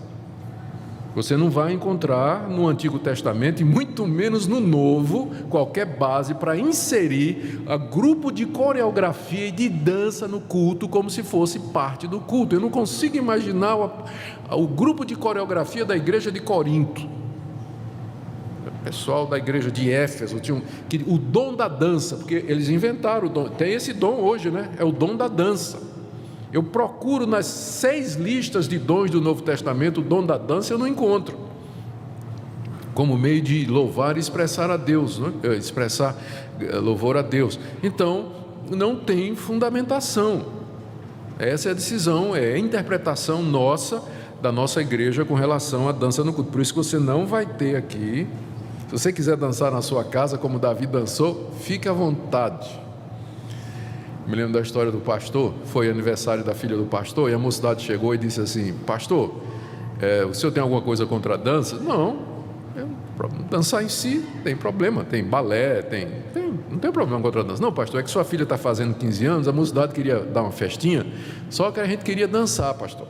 Você não vai encontrar no Antigo Testamento, e muito menos no Novo, qualquer base para inserir a grupo de coreografia e de dança no culto como se fosse parte do culto. Eu não consigo imaginar o grupo de coreografia da igreja de Corinto. O pessoal da igreja de Éfeso tinha o dom da dança, porque eles inventaram o dom. Tem esse dom hoje, né? É o dom da dança. Eu procuro nas 6 listas de dons do Novo Testamento, o dom da dança eu não encontro, como meio de louvar e expressar a Deus, né? Expressar louvor a Deus. Então, não tem fundamentação. Essa é a decisão, é a interpretação nossa, da nossa igreja com relação à dança no culto. Por isso que você não vai ter aqui, se você quiser dançar na sua casa como Davi dançou, fique à vontade. Me lembro da história do pastor, foi aniversário da filha do pastor, e a mocidade chegou e disse assim: pastor, o senhor tem alguma coisa contra a dança? Não, dançar em si tem problema, tem balé, não tem problema contra a dança. Não, pastor, é que sua filha está fazendo 15 anos, a mocidade queria dar uma festinha, só que a gente queria dançar, pastor.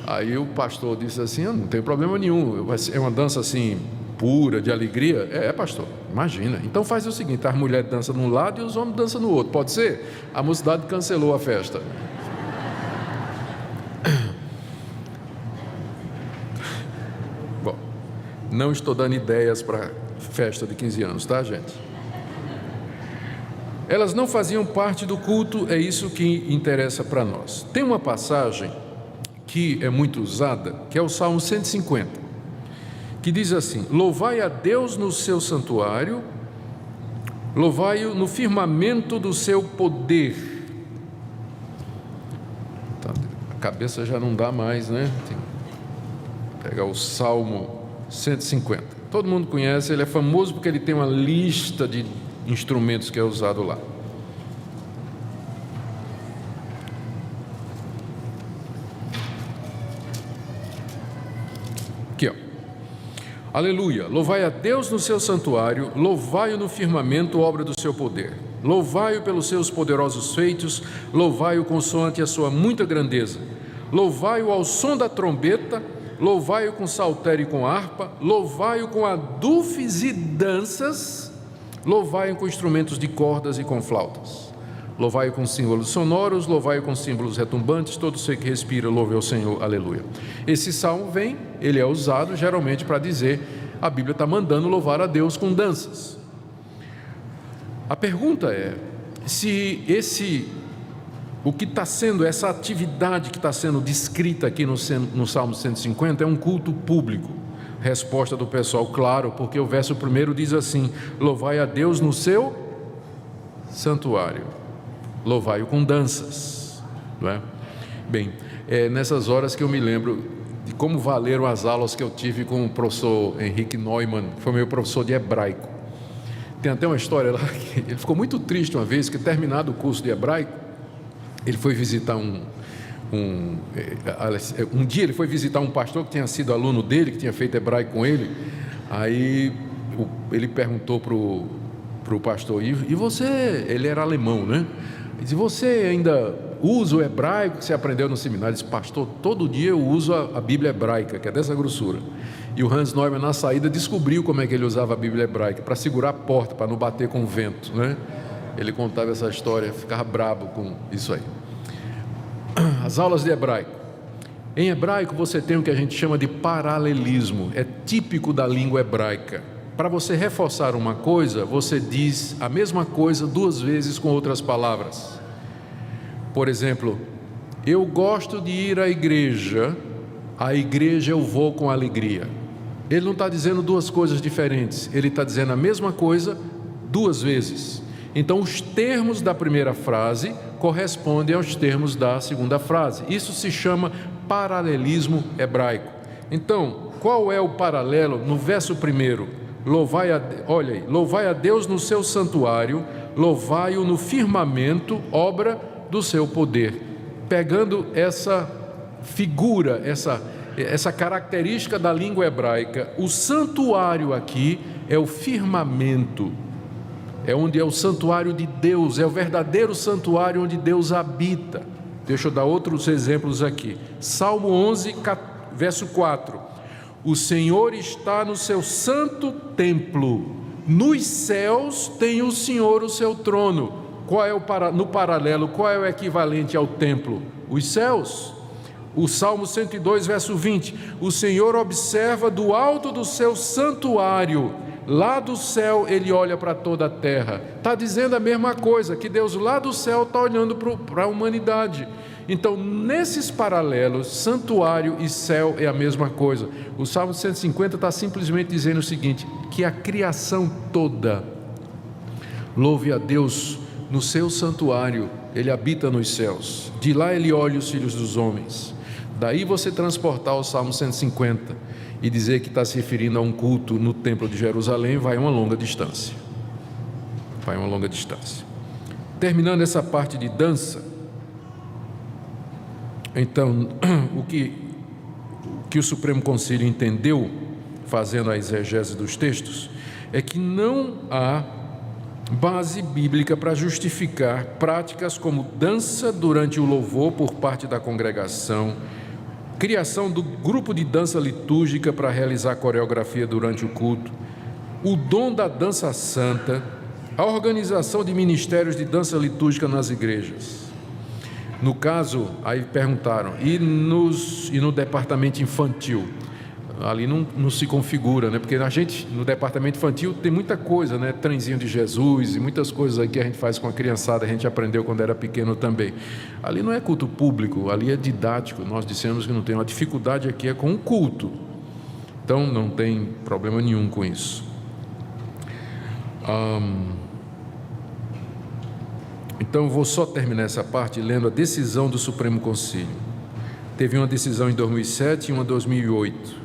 Aí o pastor disse assim: não tem problema nenhum, é uma dança assim, pura, de alegria. Pastor, imagina. Então faz o seguinte: as mulheres dançam de um lado e os homens dançam no outro, pode ser? A mocidade cancelou a festa. Bom, não estou dando ideias para festa de 15 anos, tá, gente? Elas não faziam parte do culto, é isso que interessa para nós. Tem uma passagem que é muito usada, que é o Salmo 150, que diz assim: louvai a Deus no seu santuário, louvai-o no firmamento do seu poder. A cabeça já não dá mais, né? Tem que pegar o Salmo 150. Todo mundo conhece, ele é famoso porque ele tem uma lista de instrumentos que é usado lá. Aqui, ó. Aleluia, louvai a Deus no seu santuário, louvai-o no firmamento, obra do seu poder. Louvai-o pelos seus poderosos feitos, louvai-o consoante a sua muita grandeza. Louvai-o ao som da trombeta, louvai-o com saltério e com harpa, louvai-o com adufes e danças, louvai-o com instrumentos de cordas e com flautas. Louvai-o com símbolos sonoros, louvai-o com símbolos retumbantes, todo ser que respira, louve ao Senhor, aleluia. Esse salmo ele é usado geralmente para dizer, a Bíblia está mandando louvar a Deus com danças. A pergunta é, se o que está sendo, essa atividade que está sendo descrita aqui no Salmo 150 é um culto público. Resposta do pessoal, claro, porque o verso 1 diz assim: louvai a Deus no seu santuário, louvai-o com danças, não é? Bem, é nessas horas que eu me lembro de como valeram as aulas que eu tive com o professor Henrique Neumann, que foi meu professor de hebraico. Tem até uma história lá, que ele ficou muito triste uma vez, que terminado o curso de hebraico, ele foi visitar um dia ele foi visitar um pastor que tinha sido aluno dele, que tinha feito hebraico com ele. Aí ele perguntou para o pastor, e você, ele era alemão, né? Ele disse: você ainda usa o hebraico que você aprendeu no seminário? Ele disse: pastor, todo dia eu uso a Bíblia hebraica, que é dessa grossura. E o Hans Neumann, na saída, descobriu como é que ele usava a Bíblia hebraica, para segurar a porta, para não bater com o vento, né? Ele contava essa história, ficava brabo com isso aí. As aulas de hebraico. Em hebraico você tem o que a gente chama de paralelismo, é típico da língua hebraica. Para você reforçar uma coisa, você diz a mesma coisa duas vezes com outras palavras. Por exemplo, eu gosto de ir à igreja, a igreja eu vou com alegria. Ele não está dizendo duas coisas diferentes, ele está dizendo a mesma coisa duas vezes. Então, os termos da primeira frase correspondem aos termos da segunda frase. Isso se chama paralelismo hebraico. Então, qual é o paralelo? No verso 1, louvai a Deus no seu santuário, louvai-o no firmamento, obra do seu poder. Pegando essa figura, essa característica da língua hebraica, o santuário aqui é o firmamento. É onde é o santuário de Deus, é o verdadeiro santuário onde Deus habita. Deixa eu dar outros exemplos aqui. Salmo 11, verso 4. O Senhor está no seu santo templo, nos céus tem o Senhor o seu trono. Qual é no paralelo, qual é o equivalente ao templo? Os céus. O Salmo 102, verso 20. O Senhor observa do alto do seu santuário, lá do céu ele olha para toda a terra. Está dizendo a mesma coisa, que Deus lá do céu está olhando para a humanidade. Então, nesses paralelos, santuário e céu é a mesma coisa. O Salmo 150 está simplesmente dizendo o seguinte: que a criação toda louve a Deus no seu santuário, ele habita nos céus, de lá ele olha os filhos dos homens. Daí você transportar o Salmo 150 e dizer que está se referindo a um culto no templo de Jerusalém, vai uma longa distância. Terminando essa parte de dança, então, o que o Supremo Concílio entendeu, fazendo a exegese dos textos, é que não há base bíblica para justificar práticas como dança durante o louvor por parte da congregação, criação do grupo de dança litúrgica para realizar coreografia durante o culto, o dom da dança santa, a organização de ministérios de dança litúrgica nas igrejas. No caso, aí perguntaram, e no departamento infantil? ali não se configura, né? Porque a gente, no departamento infantil, tem muita coisa, né? Trenzinho de Jesus e muitas coisas aí que a gente faz com a criançada, a gente aprendeu quando era pequeno também. Ali não é culto público, ali é didático. Nós dissemos que não tem. A dificuldade aqui é com o culto. Então, não tem problema nenhum com isso. Então, eu vou só terminar essa parte lendo a decisão do Supremo Concílio. Teve uma decisão em 2007 e uma em 2008.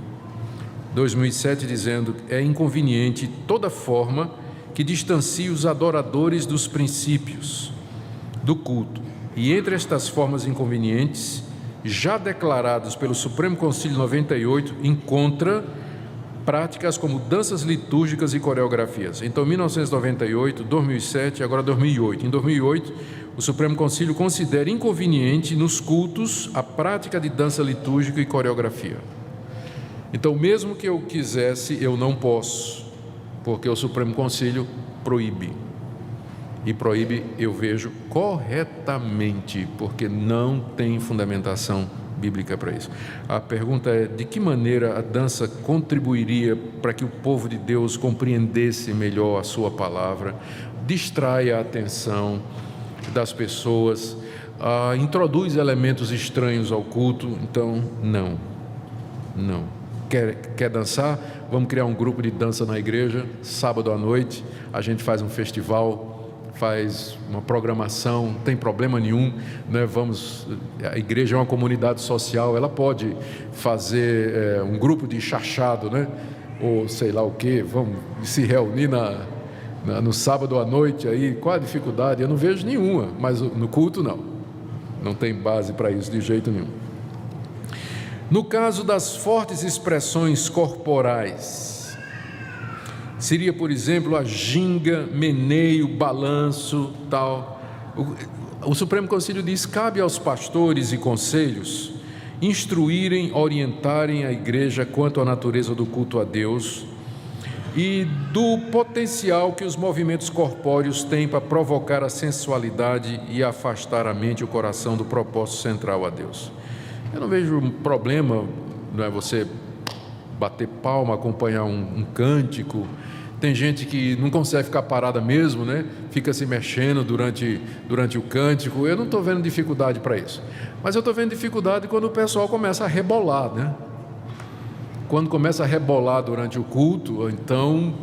2007 dizendo: é inconveniente toda forma que distancie os adoradores dos princípios do culto. E entre estas formas inconvenientes, já declaradas pelo Supremo Concílio 98, encontra práticas como danças litúrgicas e coreografias. Então, 1998, 2007 e agora 2008. Em 2008, o Supremo Concílio considera inconveniente nos cultos a prática de dança litúrgica e coreografia. Então, mesmo que eu quisesse, eu não posso, porque o Supremo Concílio proíbe. E proíbe, eu vejo, corretamente, porque não tem fundamentação bíblica para isso. A pergunta é: de que maneira a dança contribuiria para que o povo de Deus compreendesse melhor a sua palavra, distraia a atenção das pessoas, introduz elementos estranhos ao culto? Então, não. Quer dançar? Vamos criar um grupo de dança na igreja, sábado à noite, a gente faz um festival, faz uma programação, não tem problema nenhum, né? A igreja é uma comunidade social, ela pode fazer um grupo de chachado, né? Ou sei lá o que, vamos se reunir no sábado à noite, aí, qual a dificuldade? Eu não vejo nenhuma, mas no culto não tem base para isso de jeito nenhum. No caso das fortes expressões corporais, seria, por exemplo, a ginga, meneio, balanço, tal. O Supremo Concílio diz: cabe aos pastores e conselhos instruírem, orientarem a igreja quanto à natureza do culto a Deus e do potencial que os movimentos corpóreos têm para provocar a sensualidade e afastar a mente e o coração do propósito central a Deus. Eu não vejo problema, não é, você bater palma, acompanhar um cântico. Tem gente que não consegue ficar parada mesmo, né? Fica se mexendo durante o cântico. Eu não estou vendo dificuldade para isso. Mas eu estou vendo dificuldade quando o pessoal começa a rebolar, né? Quando começa a rebolar durante o culto, então,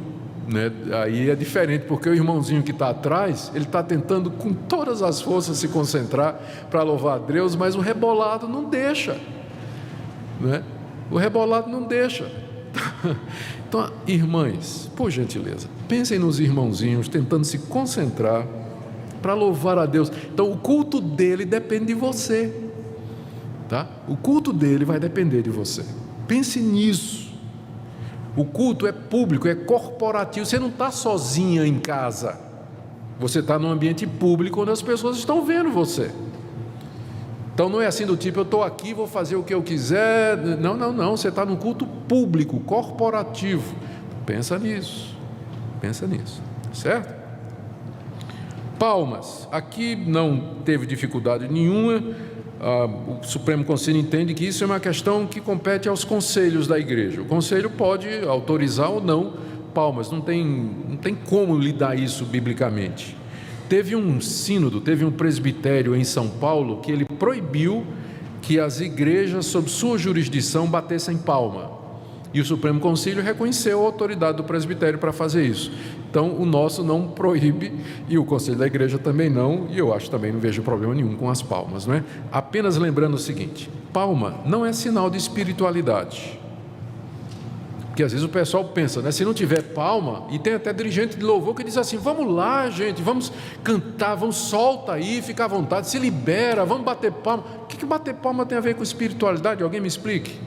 né, aí é diferente, porque o irmãozinho que está atrás, ele está tentando com todas as forças se concentrar para louvar a Deus, mas o rebolado não deixa, né? O rebolado não deixa. Então, irmãs, por gentileza, pensem nos irmãozinhos tentando se concentrar para louvar a Deus. Então, o culto dele depende de você, tá? O culto dele vai depender de você. Pense nisso. O culto é público, é corporativo. Você não está sozinha em casa. Você está num ambiente público onde as pessoas estão vendo você. Então não é assim do tipo: eu estou aqui, vou fazer o que eu quiser. Não. Você está num culto público, corporativo. Pensa nisso. Certo? Palmas. Aqui não teve dificuldade nenhuma. O Supremo Concílio entende que isso é uma questão que compete aos conselhos da igreja. O conselho pode autorizar ou não palmas, não tem como lidar isso biblicamente. Teve um sínodo, teve um presbitério em São Paulo que ele proibiu que as igrejas sob sua jurisdição batessem palma, e o Supremo Concílio reconheceu a autoridade do presbitério para fazer isso. Então o nosso não proíbe, e o conselho da igreja também não, e eu acho também, não vejo problema nenhum com as palmas, não é? Apenas lembrando o seguinte: palma não é sinal de espiritualidade. Porque às vezes o pessoal pensa, né? Se não tiver palma, e tem até dirigente de louvor que diz assim: vamos lá, gente, vamos cantar, vamos, solta aí, fica à vontade, se libera, vamos bater palma. O que bater palma tem a ver com espiritualidade? Alguém me explique.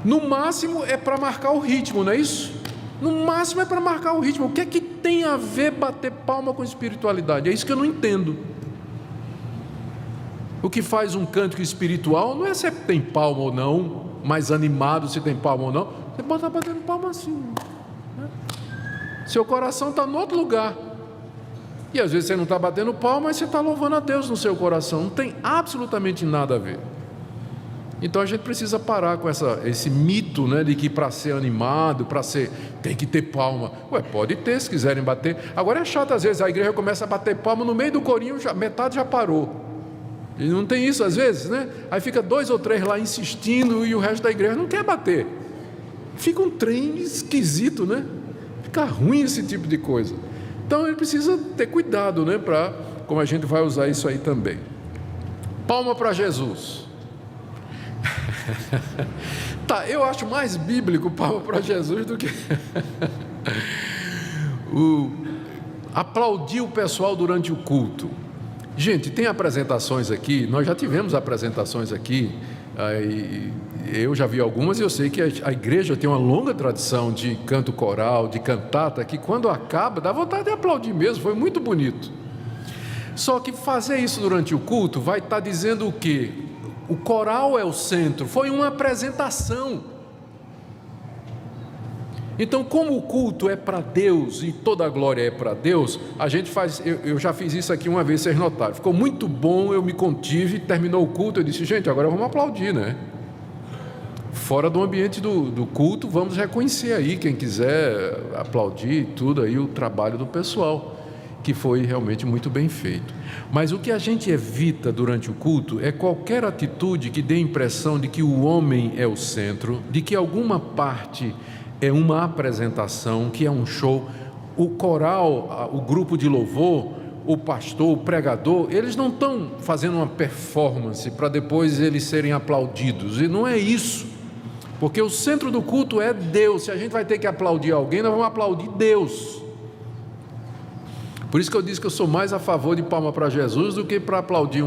No máximo é para marcar o ritmo, não é isso? No máximo é para marcar o ritmo. O que é que tem a ver bater palma com espiritualidade? É isso que eu não entendo. O que faz um cântico espiritual não é se tem palma ou não, mais animado se tem palma ou não. Você pode estar batendo palma assim, né? Seu coração está em outro lugar. E às vezes você não está batendo palma, mas você está louvando a Deus no seu coração. Não tem absolutamente nada a ver. Então a gente precisa parar com esse mito, né, de que para ser animado, tem que ter palma. Pode ter, se quiserem bater. Agora é chato, às vezes a igreja começa a bater palma, no meio do corinho, metade já parou. E não tem isso às vezes, né? Aí fica 2 ou 3 lá insistindo e o resto da igreja não quer bater. Fica um trem esquisito, né? Fica ruim esse tipo de coisa. Então ele precisa ter cuidado, né, como a gente vai usar isso aí também. Palma para Jesus. Tá, eu acho mais bíblico palma para Jesus do que aplaudir o pessoal durante o culto. Gente, tem apresentações aqui, nós já tivemos apresentações aqui, eu já vi algumas e eu sei que a igreja tem uma longa tradição de canto coral, de cantata, que quando acaba dá vontade de aplaudir mesmo, foi muito bonito. Só que fazer isso durante o culto vai estar dizendo o quê? O coral é o centro, foi uma apresentação. Então, como o culto é para Deus e toda a glória é para Deus, a gente faz, eu já fiz isso aqui uma vez, vocês notaram, ficou muito bom, eu me contive, terminou o culto, eu disse, gente, agora vamos aplaudir, né? Fora do ambiente do culto, vamos reconhecer aí, quem quiser aplaudir tudo aí, o trabalho do pessoal, que foi realmente muito bem feito. Mas o que a gente evita durante o culto é qualquer atitude que dê a impressão de que o homem é o centro, de que alguma parte é uma apresentação, que é um show. O coral, o grupo de louvor, o pastor, o pregador, eles não estão fazendo uma performance para depois eles serem aplaudidos, e não é isso, porque o centro do culto é Deus. Se a gente vai ter que aplaudir alguém, nós vamos aplaudir Deus. Por isso que eu disse que eu sou mais a favor de palma para Jesus do que para aplaudir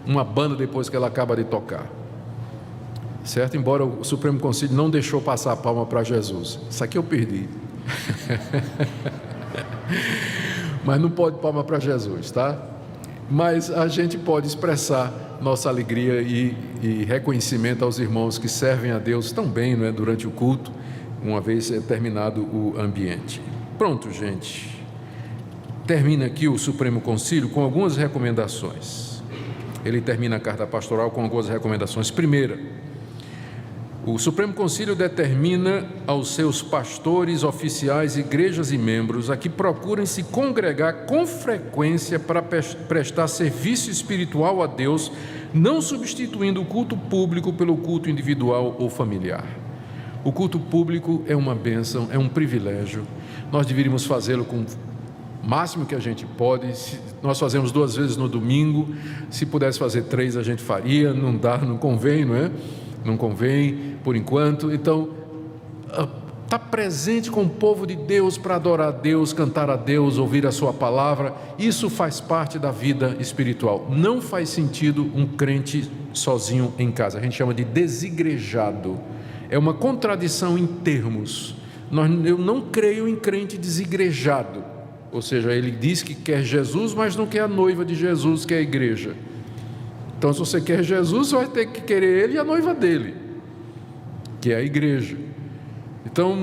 uma banda depois que ela acaba de tocar. Certo? Embora o Supremo Conselho não deixou passar a palma para Jesus. Isso aqui eu perdi. Mas não pode palma para Jesus, tá? Mas a gente pode expressar nossa alegria e reconhecimento aos irmãos que servem a Deus tão bem, não é, durante o culto, uma vez terminado o ambiente. Pronto, gente. Termina aqui o Supremo Concílio com algumas recomendações. Ele termina a carta pastoral com algumas recomendações. Primeira, o Supremo Concílio determina aos seus pastores, oficiais, igrejas e membros a que procurem se congregar com frequência para prestar serviço espiritual a Deus, não substituindo o culto público pelo culto individual ou familiar. O culto público é uma bênção, é um privilégio. Nós deveríamos fazê-lo com máximo que a gente pode. Nós fazemos 2 vezes no domingo, se pudesse fazer 3 a gente faria, não dá, não convém, não é? Não convém, por enquanto. Então, estar presente com o povo de Deus para adorar a Deus, cantar a Deus, ouvir a sua palavra, isso faz parte da vida espiritual. Não faz sentido um crente sozinho em casa, a gente chama de desigrejado, é uma contradição em termos. Eu não creio em crente desigrejado. Ou seja, ele diz que quer Jesus, mas não quer a noiva de Jesus, que é a igreja. Então, se você quer Jesus, você vai ter que querer ele e a noiva dele, que é a igreja. Então,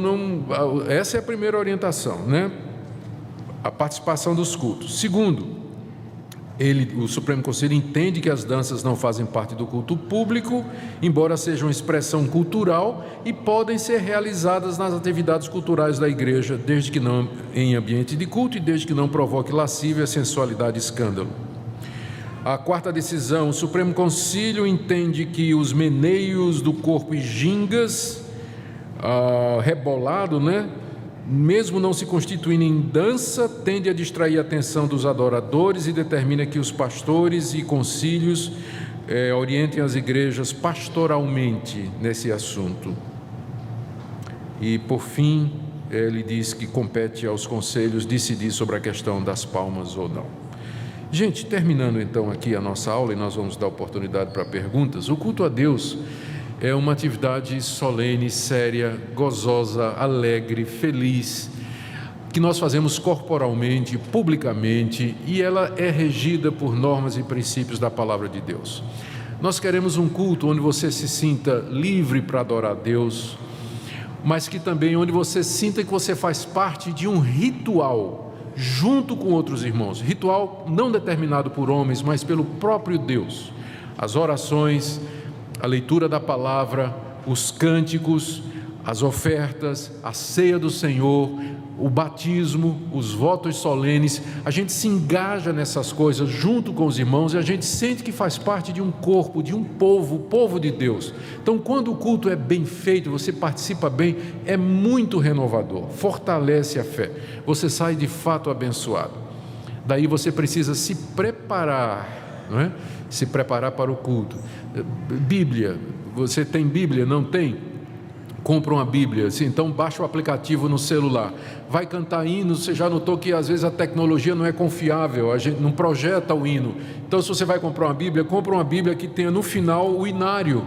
essa é a primeira orientação, né? A participação dos cultos. Segundo, o Supremo Conselho entende que as danças não fazem parte do culto público, embora sejam expressão cultural e podem ser realizadas nas atividades culturais da igreja, desde que não em ambiente de culto e desde que não provoque lascívia, sensualidade e escândalo. A quarta decisão, o Supremo Conselho entende que os meneios do corpo e gingas, rebolado, né? Mesmo não se constituindo em dança, tende a distrair a atenção dos adoradores e determina que os pastores e concílios orientem as igrejas pastoralmente nesse assunto. E, por fim, ele diz que compete aos conselhos decidir sobre a questão das palmas ou não. Gente, terminando então aqui a nossa aula, e nós vamos dar oportunidade para perguntas. O culto a Deus é uma atividade solene, séria, gozosa, alegre, feliz, que nós fazemos corporalmente, publicamente, e ela é regida por normas e princípios da palavra de Deus. Nós queremos um culto onde você se sinta livre para adorar a Deus, mas que também onde você sinta que você faz parte de um ritual, junto com outros irmãos. Ritual não determinado por homens, mas pelo próprio Deus. As orações, a leitura da palavra, os cânticos, as ofertas, a ceia do Senhor, o batismo, os votos solenes. A gente se engaja nessas coisas junto com os irmãos e a gente sente que faz parte de um corpo, de um povo, o povo de Deus. Então, quando o culto é bem feito, você participa bem, é muito renovador, fortalece a fé, você sai de fato abençoado. Daí você precisa se preparar, não é? Se preparar para o culto. Bíblia, você tem Bíblia? Não tem? Compra uma Bíblia, assim, então baixa o aplicativo no celular, vai cantar hino. Você já notou que às vezes a tecnologia não é confiável, a gente não projeta o hino. Então, se você vai comprar uma Bíblia, compra uma Bíblia que tenha no final o inário,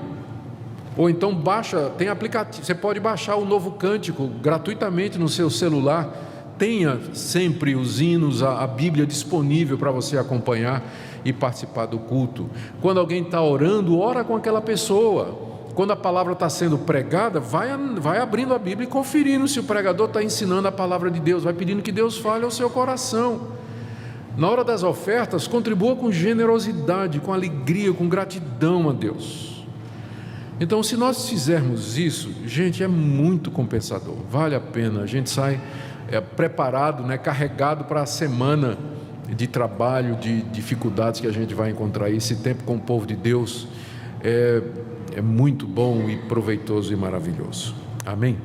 ou então baixa, tem aplicativo, você pode baixar o Novo Cântico gratuitamente no seu celular. Tenha sempre os hinos, a Bíblia disponível para você acompanhar e participar do culto. Quando alguém está orando, ora com aquela pessoa. Quando a palavra está sendo pregada, vai abrindo a Bíblia e conferindo se o pregador está ensinando a palavra de Deus, vai pedindo que Deus fale ao seu coração. Na hora das ofertas, contribua com generosidade, com alegria, com gratidão a Deus. Então, se nós fizermos isso, gente, é muito compensador, vale a pena. A gente sai preparado, né, carregado para a semana de trabalho, de dificuldades que a gente vai encontrar. Esse tempo com o povo de Deus é muito bom e proveitoso e maravilhoso. Amém?